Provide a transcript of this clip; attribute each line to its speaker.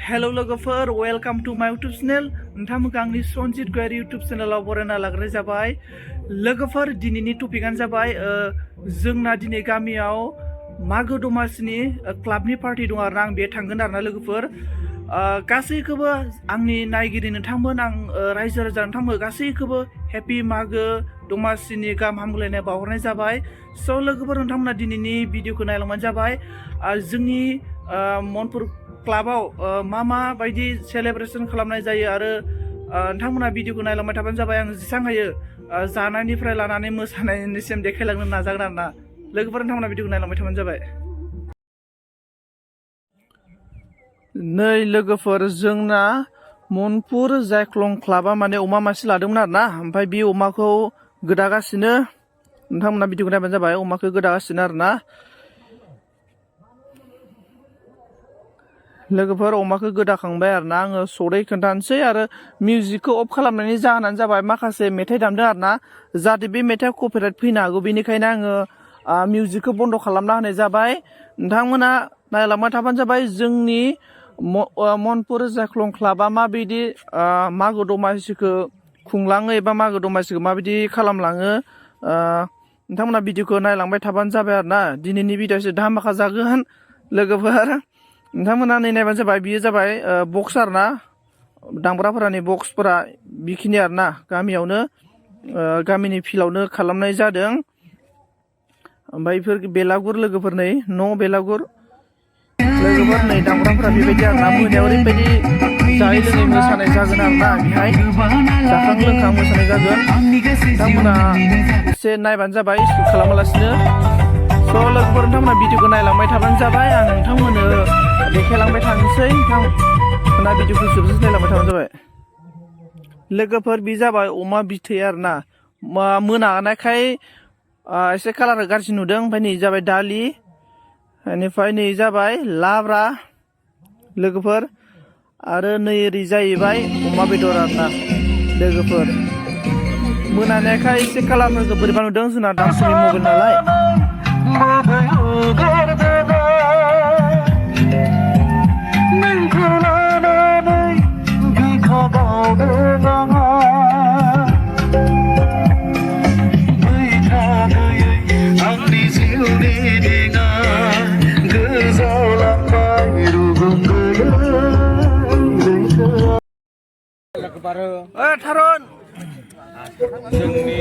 Speaker 1: Hello लोगोफोर welcome to माय YouTube channel नोंथांमोनखौ आंनि सनजित गयारि यूट्यूब चैनलाव बरायना लाग्रोनाय जाबाय लोगोफोर दिनैनि टपिकआनो जाबाय जोंना दिनै गामियाव मागो दमासिनि क्लाबनि पार्टी दं आरोना आं बेयाव थांगोन आरोना लोगोफोर गासैखौबो आंनि नायगिरि नोंथांमोन आं रायजो राजा नोंथांमोन गासैखौबो हेपि मागो दमासिनि गाहाम हामलायनाय बावहरनाय जाबाय स' लोगोफोर नोंथांमोना दिनैनि भिडिअखौ नायलांबानो जाबाय जोंनि मनपुर क्लाबाव मा बायदि सेलेब्रेसन खालामनाय जायो आरो नोंथांमोना भिडिअखौ नायलांबाय थाबानो जाबाय आं जेसेबां हायो जानायनिफ्राय लानानै मोसानायनिसिम देखायलांनो नाजागोन आरोना लोगोफोर नोंथांमोना भिडिअखौ नायलांबाय थाबानो जाबाय नै लोगोफोर जोंना मनपुर जायख्लं क्लाबा माने अमा मासे लादोंमोन आरोना ओमफ्राय बे अमाखौ गोदागासिनो नोंथांमोना भिडिअखौ नायबानो जाबाय अमाखौ गोदागासिनो आरोना लोगोफोर अमाखौ गोदाखांबाय आरोना आङो सदै खोन्थानोसै आरो मिउजिकखौ अफ खालामनायनि जाहोनानो जाबाय माखासे मेथाइ दामदों आरोना जाहाथे बे मेथाइआ कपिराइट फैनो हागौ बेनिखायनो आङो मिउजिकखौ बन्द खालामना होनाय जाबाय नोंथांमोना नायलांबाय थाबानो जाबाय जोंनि मनपुर जायख्लं क्लाबा माबायदि मागो दमासिखौ खुंलाङो एबा मागो दमासिखौ माबायदि खालामलाङो नोंथांमोना भिडिअखौ नायलांबाय थाबानो जाबाय आरोना दिनैनि भिडिअ'सो धामाका जागोन लोगोफोर नोंथांमोना नायबानो जाबाय बियो जाबाय बक्स आरोना दामग्राफोरानि बक्सफोरा बेखिनि आरोना गामियावनो गामिनि फिल्डआवनो खालामनाय जादों ओमफ्राय बेफोर बेलागुर लोगोफोर नै न' बेलागुर लोगोफोर नै दामग्राफोरा बेबायदि आरोना मोनायाव ओरैबायदि जायै लोङै मोसानाय जागोन आरोना बेहाय जाखां लोंखां मोसानाय जागोन नोंथांमोना एसे नायबानो जाबाय स्किप खालामालासिनो स' लोगोफोर नोंथांमोना भिडिअखौ नायलांबाय थाबानो जाबाय आं नोंथांमोननो देखायलांबाय थानोसै नोंथांमोना भिडिअखौ जोबजासे नायलांबाय थाबानो जाबाय लोगोफोर बे जाबाय अमा बिथै आरोना मोनानायखाय एसे कालारा गाज्रि नुदों ओमफ्राय नै जाबाय दालि बेनिफ्राय नै जाबाय लाब्रा लोगोफोर आरो नै ओरै जाहैबाय अमा बेदर आरोना लोगोफोर मोनानायखाय एसे कालारफोरखौ बोरैबा नुदों जोंना दामसुनि मबाइल नालाय थारुन जोंनि